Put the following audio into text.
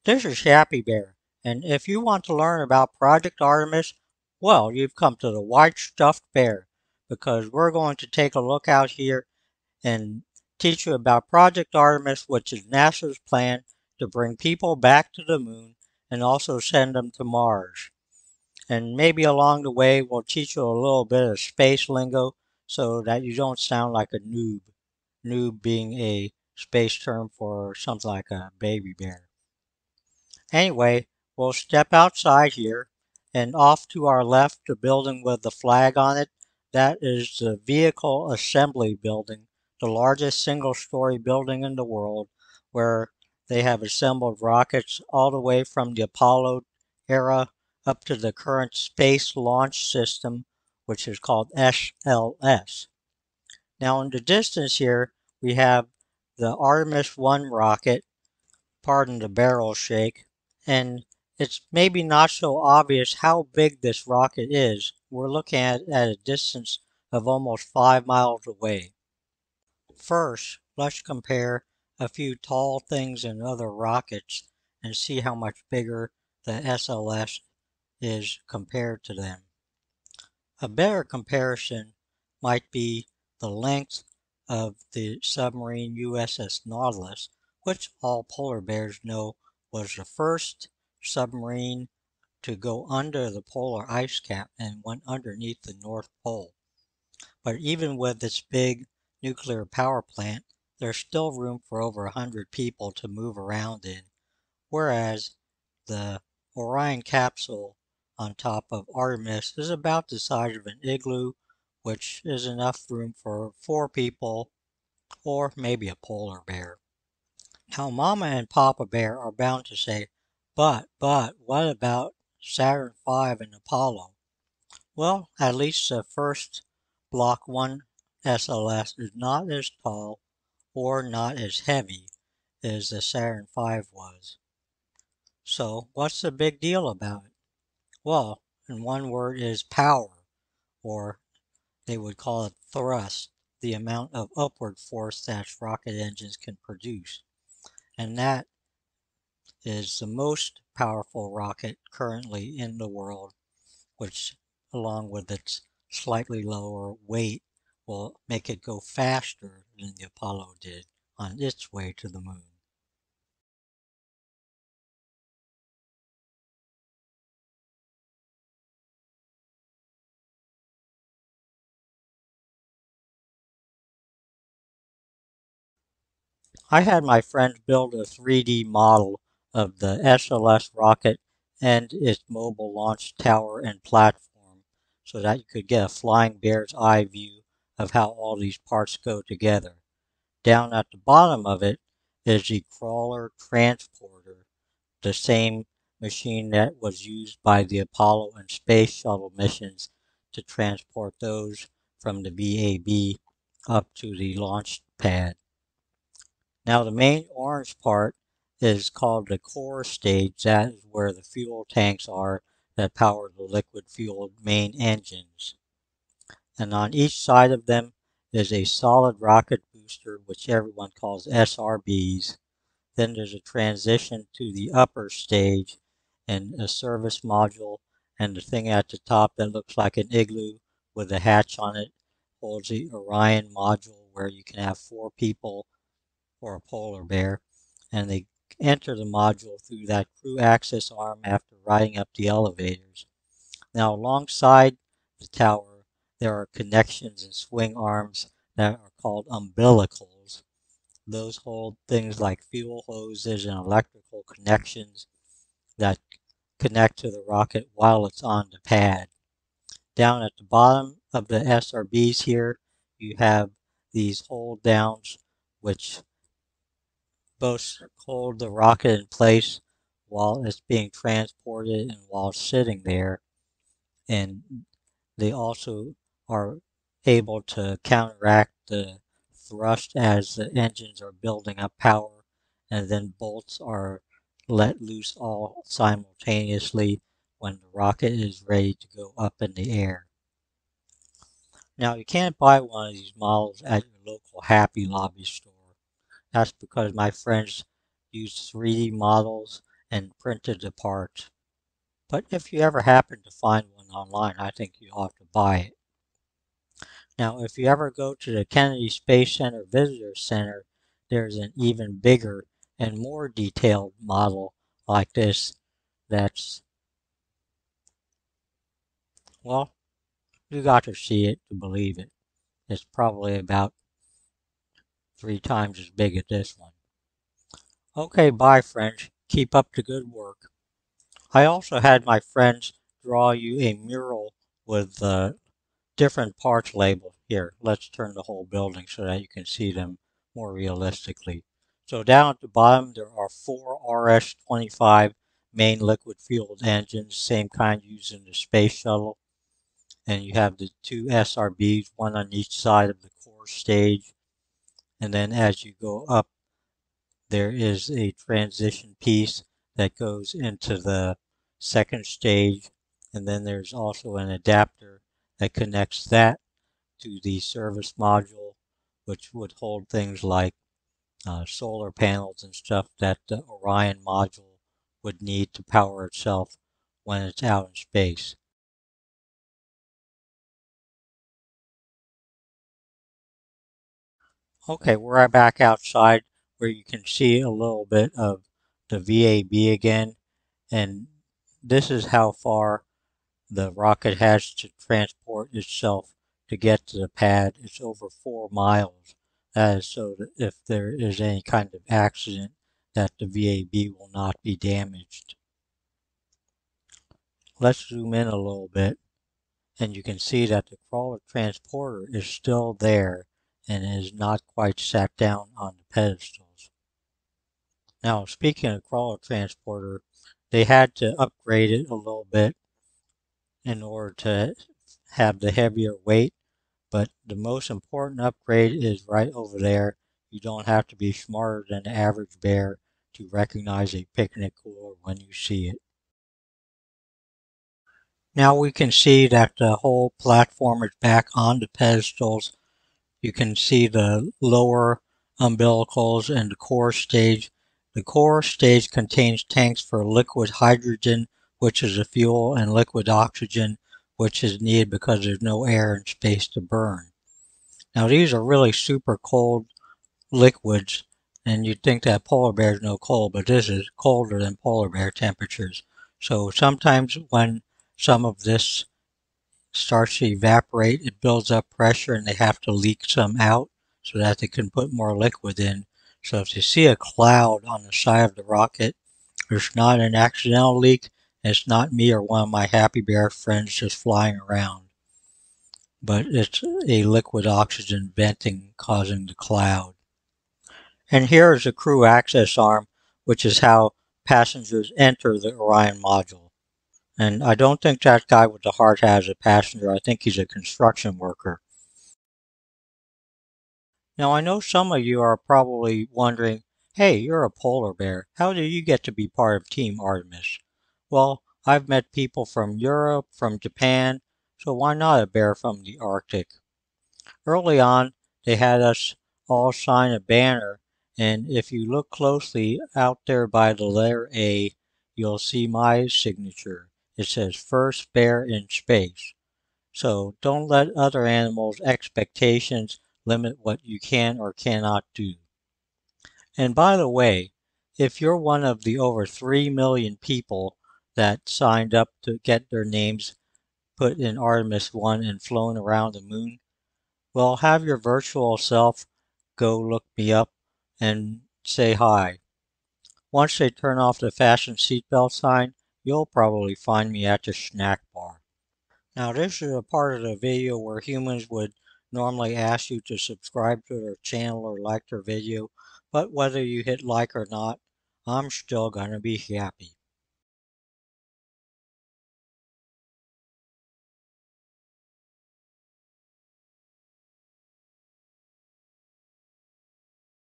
This is Happybear, and if you want to learn about Project Artemis, well, you've come to the white stuffed bear, because we're going to take a look out here and teach you about Project Artemis, which is NASA's plan to bring people back to the moon and also send them to Mars. And maybe along the way, we'll teach you a little bit of space lingo so that you don't sound like a noob. Noob being a space term for something like a baby bear. Anyway, we'll step outside here, and off to our left, the building with the flag on it, that is the Vehicle Assembly Building, the largest single-story building in the world, where they have assembled rockets all the way from the Apollo era up to the current Space Launch System, which is called SLS. Now in the distance here, we have the Artemis 1 rocket, pardon the barrel shake, and it's maybe not so obvious how big this rocket is. We're looking at a distance of almost 5 miles away. First, let's compare a few tall things in other rockets and see how much bigger the SLS is compared to them. A better comparison might be the length of the submarine USS Nautilus, which all polar bears know was the first submarine to go under the polar ice cap and went underneath the North Pole. But even with its big nuclear power plant, there's still room for over 100 people to move around in, whereas the Orion capsule on top of Artemis is about the size of an igloo, which is enough room for 4 people or maybe a polar bear. Now, Mama and Papa Bear are bound to say, but, what about Saturn V and Apollo? Well, at least the first Block 1 SLS is not as tall or not as heavy as the Saturn V was. So, what's the big deal about it? Well, in one word is power, or they would call it thrust, the amount of upward force that rocket engines can produce. And that is the most powerful rocket currently in the world, which, along with its slightly lower weight, will make it go faster than the Apollo did on its way to the moon. I had my friends build a 3D model of the SLS rocket and its mobile launch tower and platform so that you could get a flying bear's eye view of how all these parts go together. Down at the bottom of it is the crawler transporter, the same machine that was used by the Apollo and Space Shuttle missions to transport those from the VAB up to the launch pad. Now the main orange part is called the core stage. That is where the fuel tanks are that power the liquid fueled main engines. And on each side of them is a solid rocket booster, which everyone calls SRBs. Then there's a transition to the upper stage and a service module, and the thing at the top that looks like an igloo with a hatch on it holds the Orion module where you can have 4 people or a polar bear, and they enter the module through that crew access arm after riding up the elevators. Now, alongside the tower, there are connections and swing arms that are called umbilicals. Those hold things like fuel hoses and electrical connections that connect to the rocket while it's on the pad. Down at the bottom of the SRBs here, you have these hold downs which both hold the rocket in place while it's being transported and while sitting there, and they also are able to counteract the thrust as the engines are building up power, and then bolts are let loose all simultaneously when the rocket is ready to go up in the air. Now, you can't buy one of these models at your local Happy Lobby store. That's because my friends use 3D models and printed the parts. But if you ever happen to find one online, I think you ought to buy it. Now, if you ever go to the Kennedy Space Center Visitor Center, there's an even bigger and more detailed model like this that's, well, you got to see it to believe it. It's probably about 3 times as big as this one. Okay, bye friends. Keep up the good work. I also had my friends draw you a mural with different parts labeled. Here, let's turn the whole building so that you can see them more realistically. So down at the bottom, there are 4 RS-25 main liquid-fueled engines, same kind used in the space shuttle. And you have the 2 SRBs, one on each side of the core stage. And then as you go up, there is a transition piece that goes into the second stage. And then there's also an adapter that connects that to the service module, which would hold things like solar panels and stuff that the Orion module would need to power itself when it's out in space. Okay, we're back outside where you can see a little bit of the VAB again, and this is how far the rocket has to transport itself to get to the pad. It's over 4 miles. That is so that if there is any kind of accident, that the VAB will not be damaged. Let's zoom in a little bit, and you can see that the crawler transporter is still there and is not quite sat down on the pedestals. Now, speaking of crawler transporter, they had to upgrade it a little bit in order to have the heavier weight. But the most important upgrade is right over there. You don't have to be smarter than the average bear to recognize a picnic cooler when you see it. Now we can see that the whole platform is back on the pedestals. You can see the lower umbilicals and the core stage. The core stage contains tanks for liquid hydrogen, which is a fuel, and liquid oxygen, which is needed because there's no air in space to burn. Now these are really super cold liquids, and you'd think that polar bears know cold, but this is colder than polar bear temperatures. So sometimes when some of this starts to evaporate, it builds up pressure and they have to leak some out so that they can put more liquid in. So if you see a cloud on the side of the rocket, it's not an accidental leak. It's not me or one of my Happybear friends just flying around, but it's a liquid oxygen venting causing the cloud. And here is the crew access arm, which is how passengers enter the Orion module. And I don't think that guy with the heart has a passenger. I think he's a construction worker. Now, I know some of you are probably wondering, hey, you're a polar bear. How do you get to be part of Team Artemis? Well, I've met people from Europe, from Japan, so why not a bear from the Arctic? Early on, they had us all sign a banner, and if you look closely out there by the letter A, you'll see my signature. It says First Bear in Space. So don't let other animals' expectations limit what you can or cannot do. And by the way, if you're one of the over 3 million people that signed up to get their names put in Artemis 1 and flown around the moon, well, have your virtual self go look me up and say hi. Once they turn off the fasten seatbelt sign, you'll probably find me at the snack bar. Now this is a part of the video where humans would normally ask you to subscribe to their channel or like their video, but whether you hit like or not, I'm still gonna be happy.